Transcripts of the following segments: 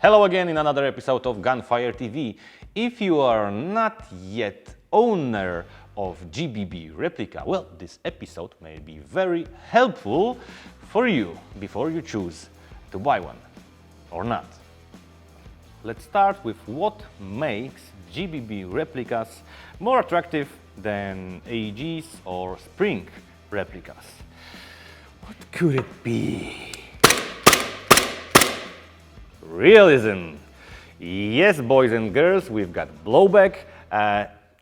Hello again in another episode of Gunfire TV. If you are not yet owner of GBB replica, well, this episode may be very helpful for you before you choose to buy one or not. Let's start with what makes GBB replicas more attractive than AEGs or Spring replicas. What could it be? Realism. Yes, boys and girls, we've got blowback.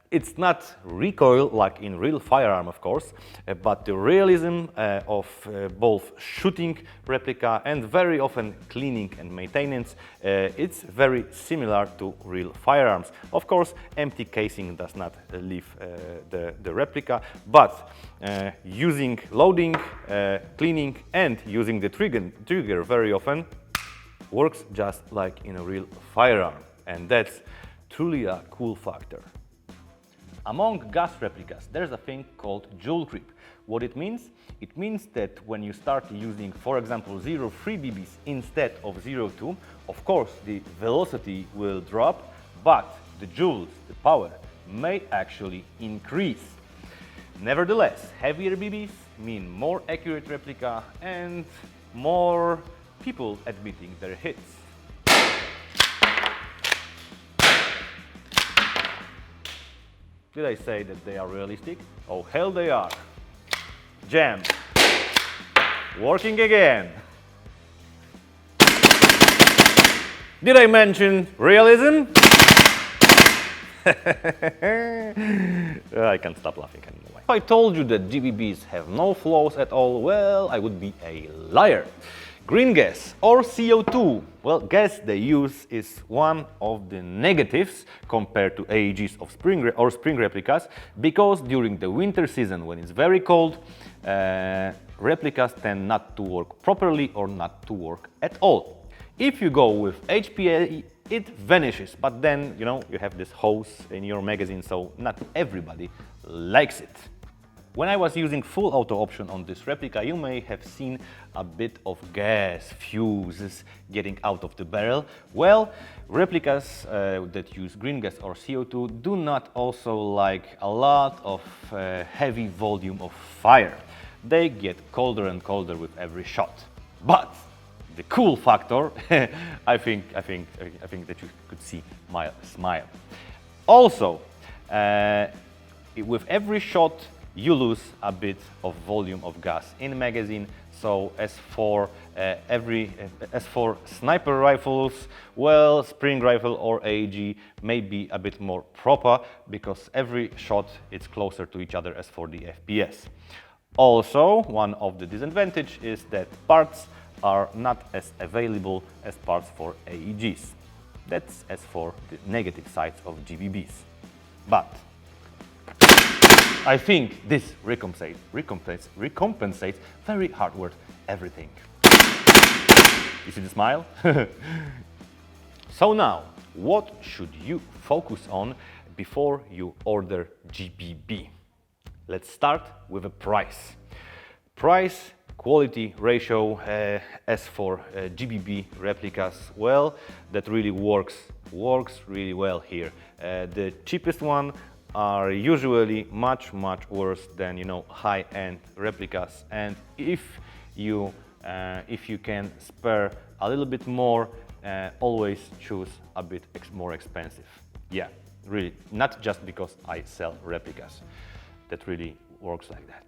It's not recoil like in real firearm, of course, but the realism of both shooting replica and very often cleaning and maintenance, it's very similar to real firearms. Of course, empty casing does not leave the replica, but using loading, cleaning and using the trigger very often works just like in a real firearm, and that's truly a cool factor. Among gas replicas, there's a thing called joule creep. What it means? It means that when you start using, for example, 0.3 BBs instead of 0.2, of course the velocity will drop, but the joules, the power, may actually increase. Nevertheless, heavier BBs mean more accurate replica and more people admitting their hits. Did I say that they are realistic? Oh, hell they are. Jam. Working again. Did I mention realism? I can't stop laughing anymore. If I told you that GBBs have no flaws at all, well, I would be a liar. Green gas or CO2, well, gas they use is one of the negatives compared to AEGs of spring replicas, because during the winter season when it's very cold, replicas tend not to work properly or not to work at all. If you go with HPA, it vanishes, but then, you know, you have this hose in your magazine, so not everybody likes it. When I was using full auto option on this replica, you may have seen a bit of gas fuses getting out of the barrel. Well, replicas that use green gas or CO2 do not also like a lot of heavy volume of fire. They get colder and colder with every shot. But the cool factor, I think that you could see my smile. Also, with every shot, you lose a bit of volume of gas in the magazine. So as for sniper rifles, well, spring rifle or AEG may be a bit more proper because every shot is closer to each other as for the FPS. Also, one of the disadvantages is that parts are not as available as parts for AEGs. That's as for the negative sides of GBBs. But I think this recompensates very hard work everything. You see the smile? So now, what should you focus on before you order GBB? Let's start with a price. Price quality ratio as for GBB replicas, well, that really works really well here. The cheapest one are usually much worse than, you know, high-end replicas, and if you can spare a little bit more, always choose a bit more expensive. Yeah, really, not just because I sell replicas. That really works like that.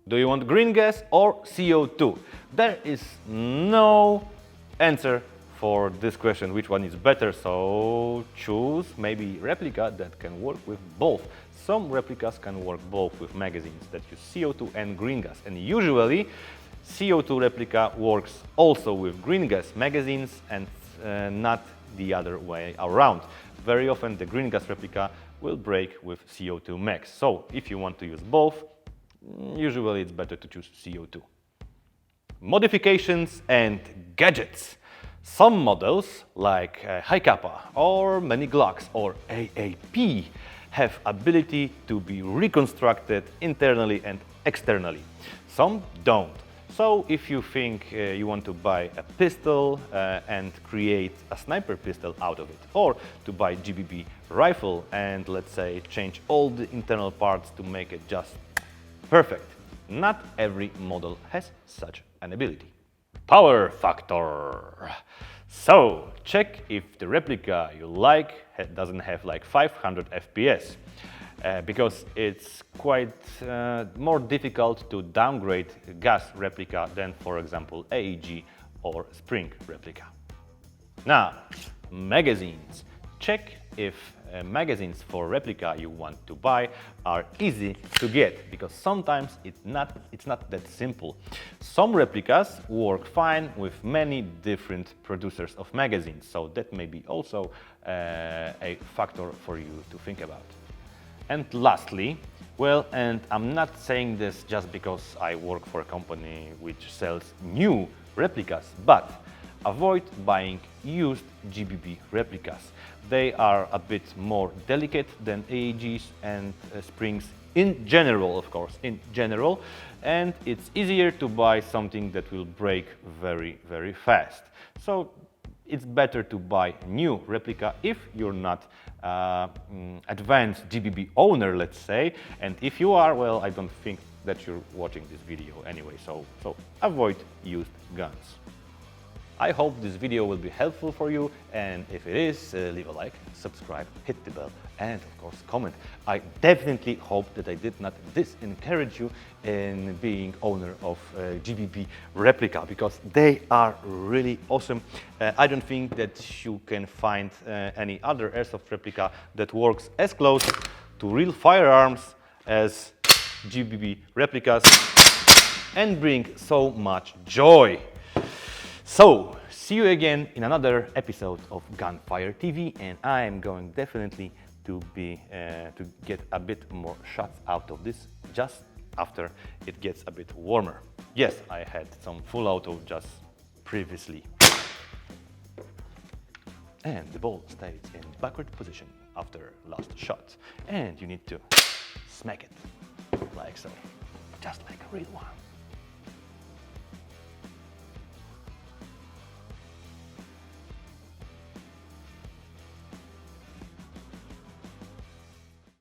Do you want green gas or CO2? There is no answer for this question, which one is better, so choose maybe replica that can work with both. Some replicas can work both with magazines that use CO2 and green gas, and usually CO2 replica works also with green gas magazines and not the other way around. Very often the green gas replica will break with CO2 mags, so if you want to use both, usually it's better to choose CO2. Modifications and gadgets. Some models, like High Kappa or many Glocks or AAP, have ability to be reconstructed internally and externally. Some don't. So if you think you want to buy a pistol and create a sniper pistol out of it, or to buy GBB rifle and, let's say, change all the internal parts to make it just perfect, not every model has such an ability. Power factor. So check if the replica you like doesn't have like 500 FPS. Because it's quite more difficult to downgrade gas replica than, for example, AEG or spring replica. Now, magazines. Check if magazines for replica you want to buy are easy to get, because sometimes it's not that simple. Some replicas work fine with many different producers of magazines, so that may be also a factor for you to think about. And lastly, well, and I'm not saying this just because I work for a company which sells new replicas, but avoid buying used GBB replicas. They are a bit more delicate than AEGs and springs in general, of course, and it's easier to buy something that will break very, very fast. So it's better to buy new replica if you're not advanced GBB owner, let's say, and if you are, well, I don't think that you're watching this video anyway, so avoid used guns. I hope this video will be helpful for you, and if it is, leave a like, subscribe, hit the bell, and of course comment. I definitely hope that I did not disencourage you in being owner of GBB replica, because they are really awesome. I don't think that you can find any other airsoft replica that works as close to real firearms as GBB replicas and bring so much joy. So, see you again in another episode of Gunfire TV, and I am going definitely to get a bit more shots out of this just after it gets a bit warmer. Yes, I had some full auto just previously. And the ball stays in backward position after last shot, and you need to smack it like so, just like a real one.